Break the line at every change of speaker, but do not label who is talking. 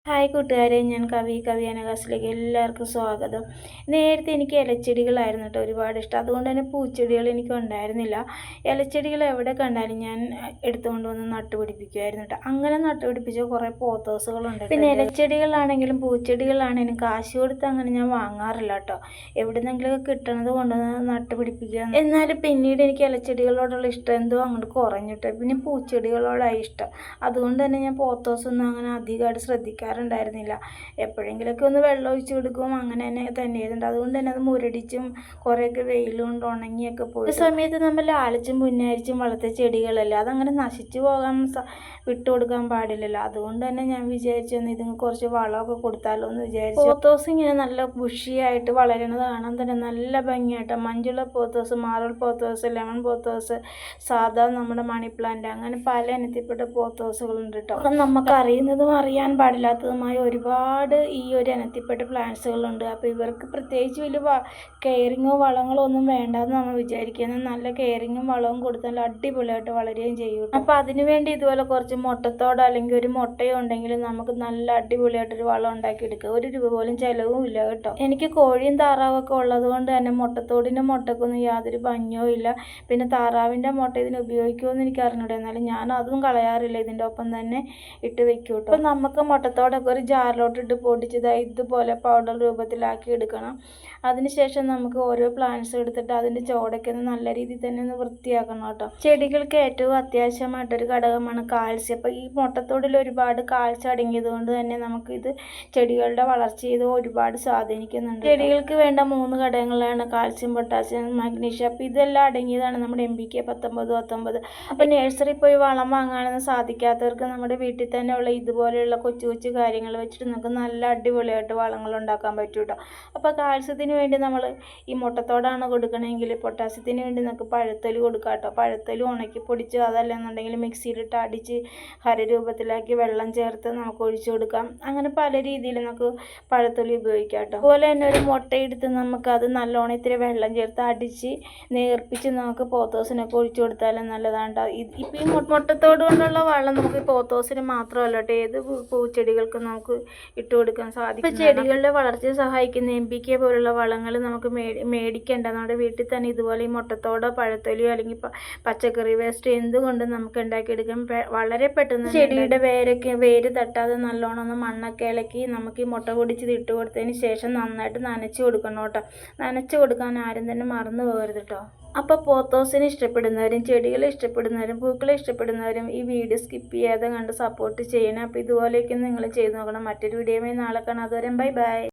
Hi കൂട്ടുകാരെ, ഞാൻ കവി അനകാസിലേക്ക് എല്ലാവർക്കും സ്വാഗതം. നേരത്തെ എനിക്ക് ഇലച്ചെടികളായിരുന്നു കേട്ടോ ഒരുപാട് ഇഷ്ടം. അതുകൊണ്ട് തന്നെ പൂച്ചെടികൾ എനിക്ക് ഉണ്ടായിരുന്നില്ല. ഇലച്ചെടികൾ എവിടെ കണ്ടാലും ഞാൻ എടുത്തുകൊണ്ട് വന്ന് നട്ടുപിടിപ്പിക്കുമായിരുന്നു കേട്ടോ. അങ്ങനെ നട്ടുപിടിപ്പിച്ച കുറേ പോത്തോസുകളുണ്ട്. പിന്നെ ഇലച്ചെടികളാണെങ്കിലും പൂച്ചെടികളാണെങ്കിലും കാശ് കൊടുത്ത് അങ്ങനെ ഞാൻ വാങ്ങാറില്ല കേട്ടോ. എവിടെന്നെങ്കിലുമൊക്കെ കിട്ടണത് കൊണ്ടുവന്ന് നട്ടുപിടിപ്പിക്കുക. എന്നാലും പിന്നീട് എനിക്ക് ഇലച്ചെടികളോടുള്ള ഇഷ്ടം എന്തോ അങ്ങോട്ട് കുറഞ്ഞിട്ട് പിന്നെ പൂച്ചെടികളോടായി ഇഷ്ടം. അതുകൊണ്ട് തന്നെ ഞാൻ പോത്തോസൊന്നും അങ്ങനെ അധികമായിട്ട് ശ്രദ്ധിക്കാറുണ്ടായിരുന്നില്ല. എപ്പോഴെങ്കിലുമൊക്കെ ഒന്ന് വെള്ളം ഒഴിച്ച് കൊടുക്കും, അങ്ങനെ തന്നെയായിരുന്നു. അതുകൊണ്ട് തന്നെ അത് മുരടിച്ചും കുറേയൊക്കെ വെയിലുകൊണ്ട് ഉണങ്ങിയൊക്കെ പോയി. ഒരു സമയത്ത് നമ്മൾ ലാളിച്ചും പുന്നാരിച്ചും വളർത്തിയ ചെടികളല്ലേ, അതങ്ങനെ നശിച്ചു പോകാൻ വിട്ടുകൊടുക്കാൻ പാടില്ലല്ലോ. അതുകൊണ്ട് തന്നെ ഞാൻ വിചാരിച്ചു ഇതിന് കുറച്ച് വളമൊക്കെ കൊടുത്താലോ എന്ന് വിചാരിച്ചു. പോത്തോസ് ഇങ്ങനെ നല്ല ബുഷിയായിട്ട് വളരണത് കാണാൻ തന്നെ നല്ല ഭംഗിയായിട്ട്. മഞ്ജുള പോത്തോസ്, മാറൽ പോത്തോസ്, ലെമൺ പോത്തോസ്, സാധാ നമ്മുടെ മണി പ്ലാന്റ്, അങ്ങനെ പല ഇനത്തിൽപ്പെട്ട പോത്തോസുകളുണ്ട് കേട്ടോ. അപ്പം നമുക്ക് അറിയുന്നതും അറിയാൻ പാടില്ലാത്തതുമായ ഒരുപാട് ഈ ഒരു ഇനത്തിൽപ്പെട്ട പ്ലാന്റ്സുകളുണ്ട്. അപ്പോൾ ഇവർക്ക് പ്രത്യേകിച്ച് വലിയ കെയറിങ്ങോ വളങ്ങളോ ഒന്നും വേണ്ടെന്ന് നമ്മൾ വിചാരിക്കുന്നത്. നല്ല കെയറിങ്ങും വളവും കൊടുത്താൽ അടിപൊളിയായിട്ട് വളരുകയും ചെയ്യും. അപ്പോൾ അതിനുവേണ്ടി ഇതുപോലെ കുറച്ച് മുട്ടത്തോടോ അല്ലെങ്കിൽ ഒരു മുട്ടയോ ഉണ്ടെങ്കിൽ നമുക്ക് നല്ല അടിപൊളിയായിട്ടൊരു വളം ഉണ്ടാക്കിയെടുക്കുക. ഒരു രൂപ പോലും ചിലവും ഇല്ല കേട്ടോ. എനിക്ക് കോഴിയും താറാവൊക്കെ ഉള്ളത് കൊണ്ട് തന്നെ മുട്ടത്തോടിൻ്റെ മുട്ടക്കൊന്നും യാതൊരു ഭംഗിയോ ഇല്ല. പിന്നെ താറാവിൻ്റെ മുട്ട ഇതിന് ഉപയോഗിക്കുമെന്ന് എനിക്ക് അറിഞ്ഞൂടെ, എന്നാലും ഞാൻ അതും കളയാറില്ല, ഇതിൻ്റെ ഒപ്പം തന്നെ ഇട്ട് വെക്കും കേട്ടോ. അപ്പം നമുക്ക് മുട്ടത്തോടൊക്കെ ഒരു ജാറിലോട്ടിട്ട് പൊടിച്ചത് ഇതുപോലെ പൗഡർ രൂപത്തിലാക്കി എടുക്കണം. അതിനുശേഷം നമുക്ക് ഓരോ പ്ലാന്റ്സ് എടുത്തിട്ട് അതിൻ്റെ ചോടൊക്കെ നല്ല രീതിയിൽ തന്നെ ഒന്ന് വൃത്തിയാക്കണം കേട്ടോ. ചെടികൾക്ക് ഏറ്റവും അത്യാവശ്യമായിട്ടൊരു ഘടകമാണ് കാൽസ്യം. അപ്പോൾ ഈ മുട്ടത്തോടിൽ ഒരുപാട് കാൽസ്യം അടങ്ങിയത് കൊണ്ട് തന്നെ നമുക്കിത് ചെടികളുടെ വളർച്ചയെ ഇത് ഒരുപാട് സ്വാധീനിക്കുന്നുണ്ട്. ചെടികൾക്ക് വേണ്ട 3 ഘടകങ്ങളാണ് കാൽസ്യം, പൊട്ടാസ്യം, മഗ്നീഷ്യം. അപ്പോൾ ഇതെല്ലാം അടങ്ങിയതാണ് നമ്മുടെ NPK 19-19. അപ്പോൾ നഴ്സറി പോയി വളം വാങ്ങാനൊന്നും സാധിക്കാത്തവർക്ക് നമ്മുടെ വീട്ടിൽ തന്നെ ഉള്ള ഇതുപോലെയുള്ള കൊച്ചു കൊച്ചു കാര്യങ്ങൾ വെച്ചിട്ട് നമുക്ക് നല്ല അടിപൊളിയായിട്ട് വളങ്ങൾ ഉണ്ടാക്കാൻ പറ്റും കേട്ടോ. അപ്പോൾ കാൽസ്യത്തിന് വേണ്ടി നമ്മൾ ഈ മുട്ടത്തോടാണ് കൊടുക്കണമെങ്കിൽ, പൊട്ടാസ്യത്തിന് വേണ്ടി നമുക്ക് പഴത്തൊലി കൊടുക്കാം കേട്ടോ. പഴത്തൊലി ഉണക്കി പൊടിച്ച്, അതല്ലെന്നുണ്ടെങ്കിൽ മിക്സിയിലിട്ട് അടിച്ച് ഹരരൂപത്തിലാക്കി വെള്ളം ചേർത്ത് നമുക്ക് ഒഴിച്ചു കൊടുക്കാം. അങ്ങനെ പല രീതിയിൽ നമുക്ക് പഴത്തൊലി ഉപയോഗിക്കാം കേട്ടോ. അതുപോലെ തന്നെ ഒരു മുട്ടയെടുത്ത് നമുക്കത് നല്ലോണം ഇത്തിരി വെള്ളം ചേർത്ത് അടിച്ച് നേർപ്പിച്ച് നമുക്ക് പോത്തോസിനൊക്കെ ഒഴിച്ചു കൊടുത്താലും നല്ലതാണ് കേട്ടോ. ഇപ്പം ഈ മുട്ടത്തോട് കൊണ്ടുള്ള വെള്ളം നമുക്ക് പോത്തോസിന് മാത്രമല്ല കേട്ടോ, ഏത് പൂച്ചെടികൾക്കും നമുക്ക് ഇട്ട് കൊടുക്കാൻ സാധിക്കും. ഇപ്പം ചെടികളുടെ വളർച്ചയെ സഹായിക്കുന്ന NPK പോലുള്ള വളങ്ങൾ നമുക്ക് മേടിക്കേണ്ട. നമ്മുടെ വീട്ടിൽ തന്നെ ഇതുപോലെ ഈ മുട്ടത്തോടോ പഴത്തൊലിയോ അല്ലെങ്കിൽ പച്ചക്കറി വേസ്റ്റ് എന്തുകൊണ്ട് നമുക്ക് ഉണ്ടാക്കിയെടുക്കാം. വളരെ പെട്ടെന്ന് ചെടിയുടെ വേര് തട്ടാതെ നല്ലോണം ഒന്ന് മണ്ണൊക്കെ ഇളക്കി നമുക്ക് ഈ മുട്ട പൊടിച്ചത് ഇട്ട് കൊടുത്തതിന് ശേഷം നന്നായിട്ട് നനച്ച് കൊടുക്കണം കേട്ടോ. നനച്ച് കൊടുക്കാൻ ആരും തന്നെ മറന്നു പോകരുത് കേട്ടോ. അപ്പോൾ പോത്തോസിനെ ഇഷ്ടപ്പെടുന്നവരും ചെടികളെ ഇഷ്ടപ്പെടുന്നവരും പൂക്കളെ ഇഷ്ടപ്പെടുന്നവരും ഈ വീഡിയോ സ്കിപ്പ് ചെയ്യാതെ കണ്ട് സപ്പോർട്ട് ചെയ്യണം. അപ്പോൾ ഇതുപോലെയൊക്കെ നിങ്ങൾ ചെയ്ത് നോക്കണം. മറ്റൊരു വീഡിയോയുമായി നാളെ കാണാം. അതുവരെ ബൈ ബൈ.